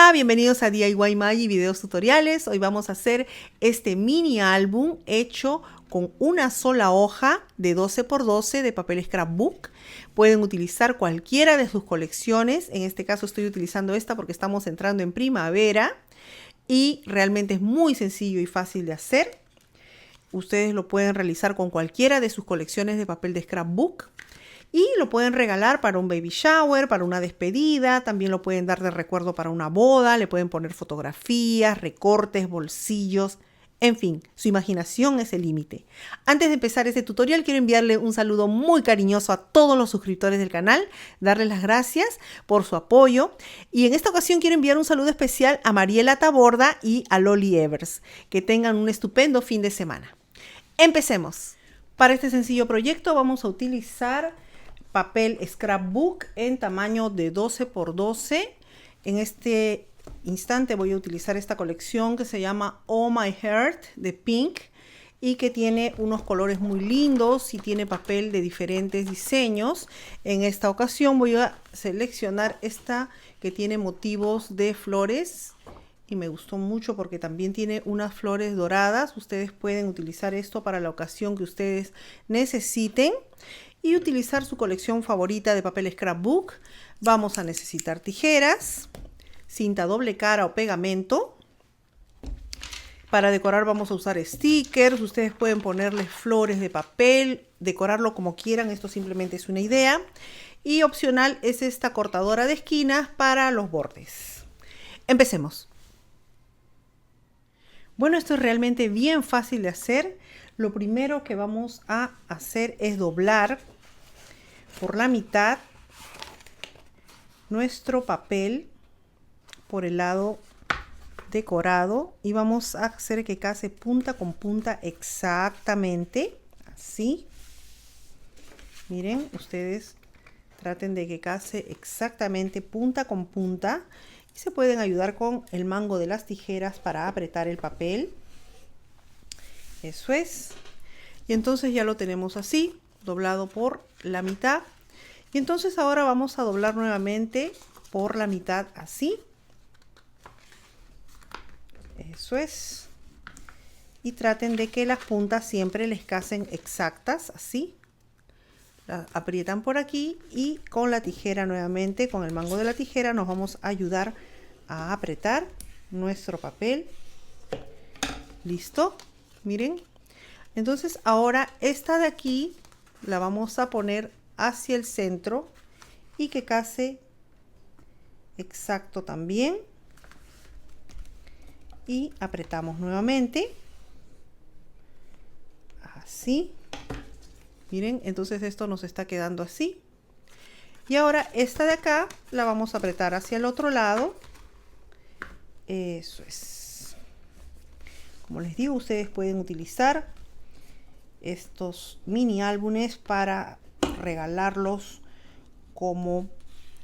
Hola, bienvenidos a DIY Maggi Videos Tutoriales. Hoy vamos a hacer este mini álbum hecho con una sola hoja de 12 por 12 de papel scrapbook. Pueden utilizar cualquiera de sus colecciones. En este caso estoy utilizando esta porque estamos entrando en primavera y realmente es muy sencillo y fácil de hacer. Ustedes lo pueden realizar con cualquiera de sus colecciones de papel de scrapbook. Y lo pueden regalar para un baby shower, para una despedida, también lo pueden dar de recuerdo para una boda, le pueden poner fotografías, recortes, bolsillos, en fin, su imaginación es el límite. Antes de empezar este tutorial quiero enviarle un saludo muy cariñoso a todos los suscriptores del canal, darles las gracias por su apoyo y en esta ocasión quiero enviar un saludo especial a Mariela Taborda y a Loli Evers. Que tengan un estupendo fin de semana. Empecemos. Para este sencillo proyecto vamos a utilizar papel scrapbook en tamaño de 12 por 12. En este instante voy a utilizar esta colección que se llama Oh My Heart de Pink y que tiene unos colores muy lindos y tiene papel de diferentes diseños. En esta ocasión voy a seleccionar esta que tiene motivos de flores y me gustó mucho porque también tiene unas flores doradas. Ustedes pueden utilizar esto para la ocasión que ustedes necesiten y utilizar su colección favorita de papel scrapbook. Vamos a necesitar tijeras, cinta doble cara o pegamento. Para decorar vamos a usar stickers. Ustedes pueden ponerle flores de papel, decorarlo como quieran. Esto simplemente es una idea. Y opcional es esta cortadora de esquinas para los bordes. Empecemos. Bueno, esto es realmente bien fácil de hacer. Lo primero que vamos a hacer es doblar por la mitad nuestro papel por el lado decorado y vamos a hacer que case punta con punta exactamente así. Miren, ustedes traten de que case exactamente punta con punta y se pueden ayudar con el mango de las tijeras para apretar el papel. Eso es. Y entonces ya lo tenemos así, doblado por la mitad. Y entonces ahora vamos a doblar nuevamente por la mitad así. Eso es. Y traten de que las puntas siempre les casen exactas, así. La aprietan por aquí y con la tijera nuevamente, con el mango de la tijera, nos vamos a ayudar a apretar nuestro papel. Listo. Miren. Entonces ahora esta de aquí la vamos a poner hacia el centro y que case exacto también. Y apretamos nuevamente. Así. Miren, entonces esto nos está quedando así. Y ahora esta de acá la vamos a apretar hacia el otro lado. Eso es. Como les digo, ustedes pueden utilizar estos mini álbumes para regalarlos como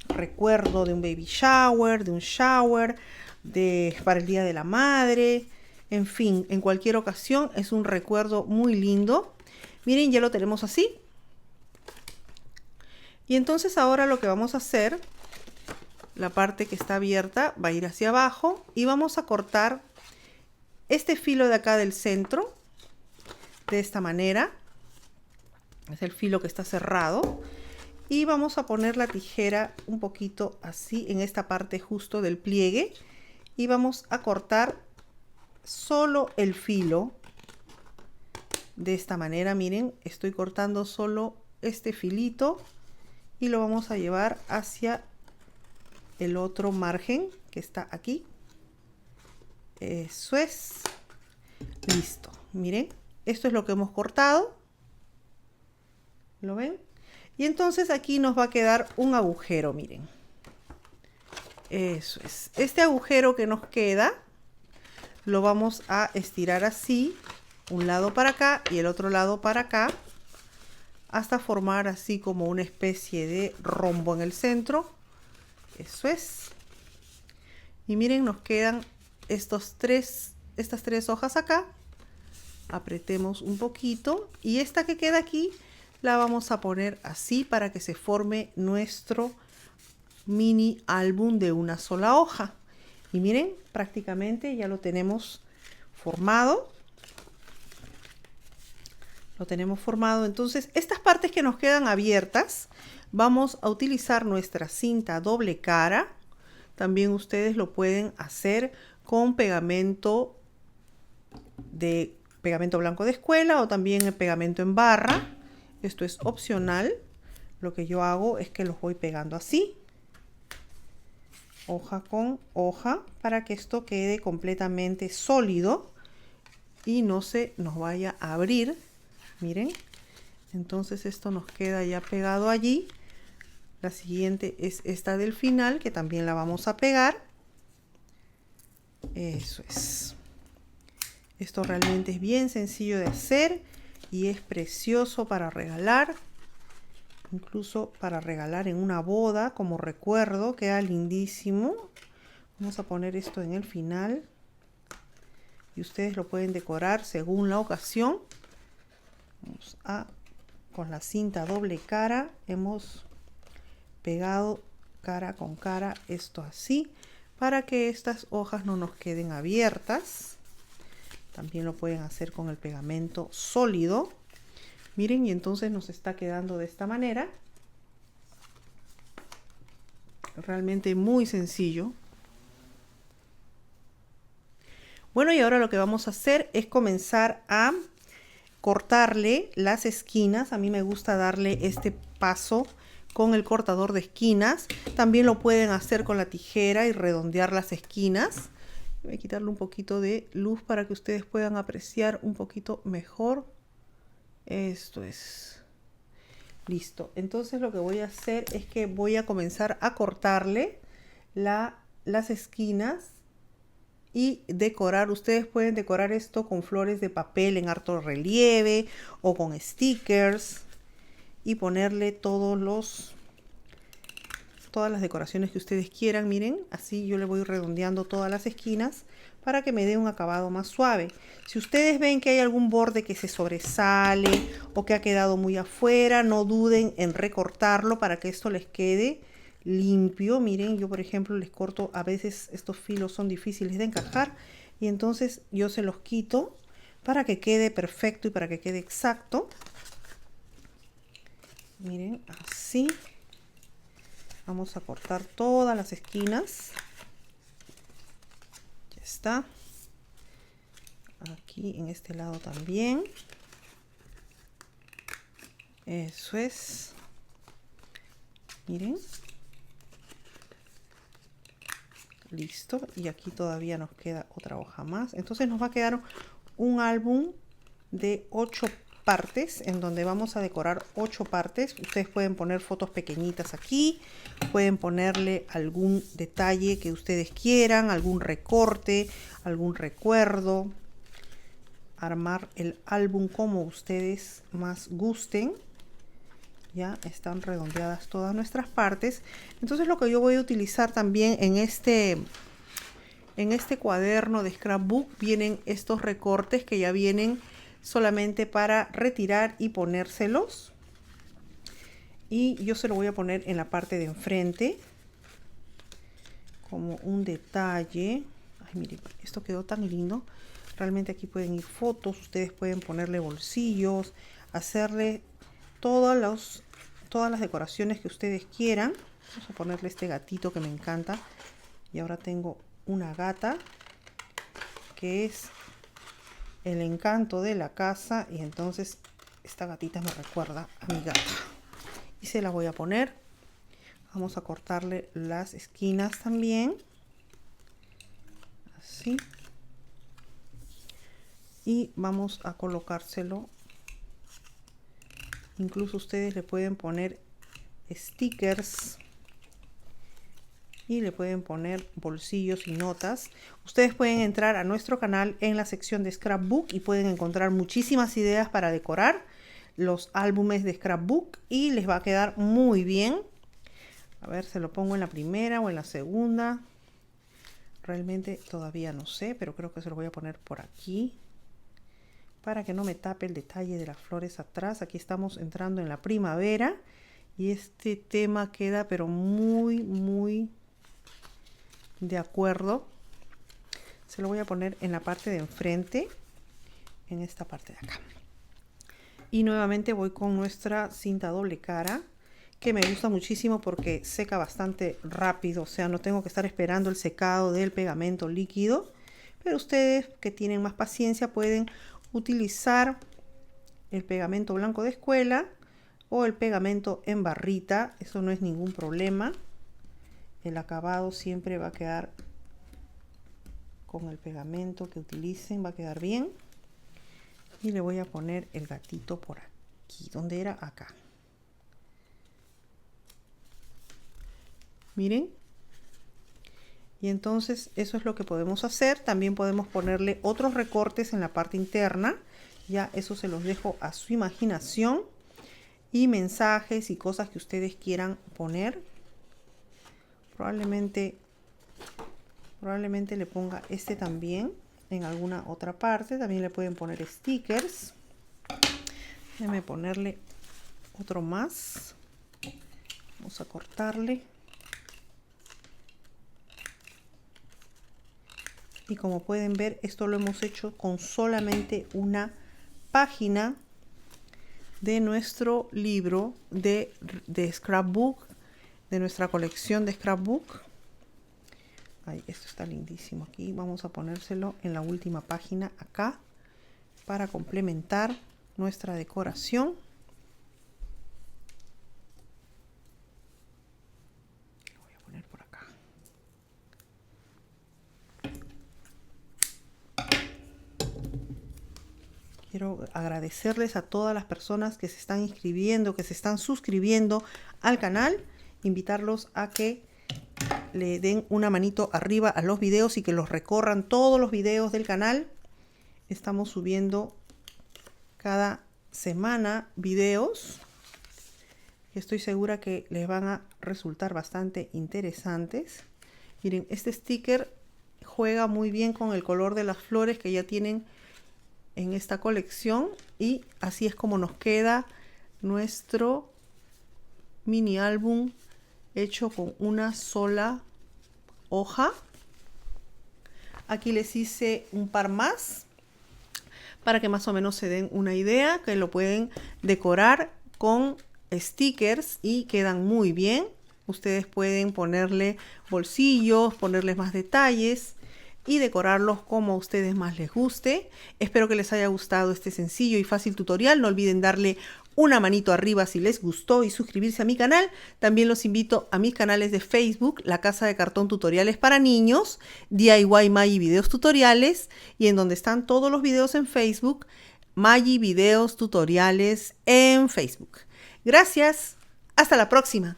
recuerdo de un baby shower, de un shower, para el día de la madre, en fin, en cualquier ocasión es un recuerdo muy lindo. Miren, ya lo tenemos así. Y entonces ahora lo que vamos a hacer, la parte que está abierta va a ir hacia abajo y vamos a cortar este filo de acá del centro de esta manera. Es el filo que está cerrado y vamos a poner la tijera un poquito así en esta parte justo del pliegue y vamos a cortar solo el filo de esta manera. Miren, estoy cortando solo este filito y lo vamos a llevar hacia el otro margen que está aquí. Eso es. Listo. Miren, esto es lo que hemos cortado. ¿Lo ven? Y entonces aquí nos va a quedar un agujero, miren. Eso es. Este agujero que nos queda lo vamos a estirar así, un lado para acá y el otro lado para acá, hasta formar así como una especie de rombo en el centro. Eso es. Y miren, nos quedan estas tres hojas acá. Apretemos un poquito y esta que queda aquí la vamos a poner así para que se forme nuestro mini álbum de una sola hoja. Y miren, prácticamente ya lo tenemos formado. Lo tenemos formado. Entonces, estas partes que nos quedan abiertas, vamos a utilizar nuestra cinta doble cara. También ustedes lo pueden hacer con pegamento blanco de escuela o también el pegamento en barra. Esto es opcional. Lo que yo hago es que los voy pegando así, hoja con hoja, para que esto quede completamente sólido y no se nos vaya a abrir. Miren, entonces esto nos queda ya pegado allí. La siguiente es esta del final, que también la vamos a pegar. Eso es. Esto realmente es bien sencillo de hacer y es precioso para regalar. Incluso para regalar en una boda como recuerdo, queda lindísimo. Vamos a poner esto en el final y ustedes lo pueden decorar según la ocasión. Vamos a, con la cinta doble cara, hemos pegado cara con cara esto así, para que estas hojas no nos queden abiertas. También lo pueden hacer con el pegamento sólido. Miren, y entonces nos está quedando de esta manera. Realmente muy sencillo. Bueno, y ahora lo que vamos a hacer es comenzar a cortarle las esquinas. A mí me gusta darle este paso con el cortador de esquinas. También lo pueden hacer con la tijera y redondear las esquinas. Voy a quitarle un poquito de luz para que ustedes puedan apreciar un poquito mejor. Esto es. Listo. Entonces lo que voy a hacer es que voy a comenzar a cortarle las esquinas y decorar. Ustedes pueden decorar esto con flores de papel en harto relieve o con stickers y ponerle todas las decoraciones que ustedes quieran. Miren, así yo le voy redondeando todas las esquinas para que me dé un acabado más suave. Si ustedes ven que hay algún borde que se sobresale o que ha quedado muy afuera, no duden en recortarlo para que esto les quede limpio. Miren, yo por ejemplo les corto, a veces estos filos son difíciles de encajar y entonces yo se los quito para que quede perfecto y para que quede exacto. Miren, así. Vamos a cortar todas las esquinas. Ya está. Aquí en este lado también. Eso es. Miren. Listo. Y aquí todavía nos queda otra hoja más. Entonces nos va a quedar un álbum de 8 partes en donde vamos a decorar 8 partes. Ustedes pueden poner fotos pequeñitas aquí, pueden ponerle algún detalle que ustedes quieran, algún recorte, algún recuerdo, armar el álbum como ustedes más gusten. Ya están redondeadas todas nuestras partes. Entonces lo que yo voy a utilizar también en este cuaderno de scrapbook vienen estos recortes que ya vienen solamente para retirar y ponérselos. Y yo se lo voy a poner en la parte de enfrente como un detalle. Ay, miren, esto quedó tan lindo. Realmente aquí pueden ir fotos, ustedes pueden ponerle bolsillos, hacerle todas las decoraciones que ustedes quieran. Vamos a ponerle este gatito que me encanta. Y ahora tengo una gata que es el encanto de la casa, y entonces esta gatita me recuerda a mi gata y se la voy a poner. Vamos a cortarle las esquinas también así y vamos a colocárselo. Incluso ustedes le pueden poner stickers y le pueden poner bolsillos y notas. Ustedes pueden entrar a nuestro canal en la sección de scrapbook y pueden encontrar muchísimas ideas para decorar los álbumes de scrapbook y les va a quedar muy bien. A ver, se lo pongo en la primera o en la segunda. Realmente todavía no sé, pero creo que se lo voy a poner por aquí para que no me tape el detalle de las flores atrás. Aquí estamos entrando en la primavera y este tema queda pero muy de acuerdo Se lo voy a poner en la parte de enfrente, en esta parte de acá. Y nuevamente voy con nuestra cinta doble cara, que me gusta muchísimo porque seca bastante rápido. O sea, no tengo que estar esperando el secado del pegamento líquido. Pero ustedes que tienen más paciencia pueden utilizar el pegamento blanco de escuela o el pegamento en barrita. Eso no es ningún problema. El acabado siempre va a quedar con el pegamento que utilicen, va a quedar bien. Y le voy a poner el gatito por aquí. ¿Dónde era? Acá. Miren. Y entonces eso es lo que podemos hacer. También podemos ponerle otros recortes en la parte interna. Ya eso se los dejo a su imaginación. Y mensajes y cosas que ustedes quieran poner. Probablemente le ponga este también en alguna otra parte. También le pueden poner stickers. Déjenme ponerle otro más. Vamos a cortarle. Y como pueden ver, esto lo hemos hecho con solamente una página de nuestro libro de scrapbook, de nuestra colección de scrapbook. Ay, esto está lindísimo aquí. Vamos a ponérselo en la última página acá para complementar nuestra decoración. Lo voy a poner por acá. Quiero agradecerles a todas las personas que se están inscribiendo, que se están suscribiendo al canal. Invitarlos a que le den una manito arriba a los videos y que los recorran todos los videos del canal. Estamos subiendo cada semana videos que estoy segura que les van a resultar bastante interesantes. Miren, este sticker juega muy bien con el color de las flores que ya tienen en esta colección, y así es como nos queda nuestro mini álbum hecho con una sola hoja. Aquí les hice un par más para que más o menos se den una idea, que lo pueden decorar con stickers y quedan muy bien. Ustedes pueden ponerle bolsillos, ponerles más detalles y decorarlos como a ustedes más les guste. Espero que les haya gustado este sencillo y fácil tutorial. No olviden darle una manito arriba si les gustó y suscribirse a mi canal. También los invito a mis canales de Facebook, La Casa de Cartón Tutoriales para Niños, DIY Maggi Videos Tutoriales, y en donde están todos los videos en Facebook, Maggi Videos Tutoriales en Facebook. Gracias. Hasta la próxima.